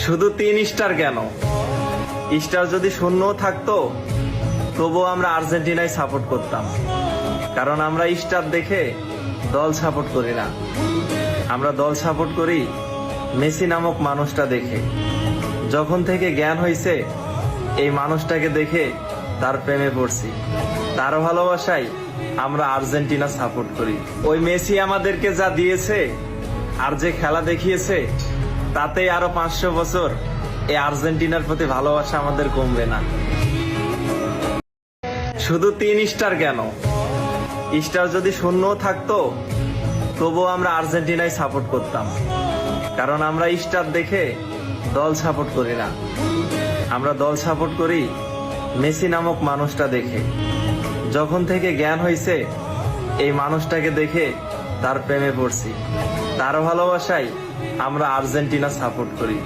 শুধু 3 স্টার কেন, স্টার যদি শূন্য থাকতো তবুও আমরা আর্জেন্টিনায় সাপোর্ট করতাম। কারণ আমরা স্টার দেখে দল সাপোর্ট করি না, আমরা দল সাপোর্ট করি মেসি নামক মানুষটা দেখে। যখন থেকে জ্ঞান হয়েছে এই মানুষটাকে দেখে তার প্রেমে পড়ছি, তার ভালোবাসায় আমরা আর্জেন্টিনা সাপোর্ট করি। ওই মেসি আমাদেরকে যা দিয়েছে আর যে খেলা দেখিয়েছে তাতেই আরো 500 বছর এই আর্জেন্টিনার প্রতি ভালোবাসা আমাদের কমবে না। শুধু 3 স্টার কেন, স্টার যদি শূন্য থাকতো তবুও আমরা আর্জেন্টিনায় সাপোর্ট করতাম। কারণ আমরা স্টার দেখে দল সাপোর্ট করি না, আমরা দল সাপোর্ট করি মেসি নামক মানুষটা দেখে। যখন থেকে জ্ঞান হয়েছে এই মানুষটাকে দেখে তার প্রেমে পড়ছি, তার ভালোবাসায় আমরা আর্জেন্টিনা সাপোর্ট করি।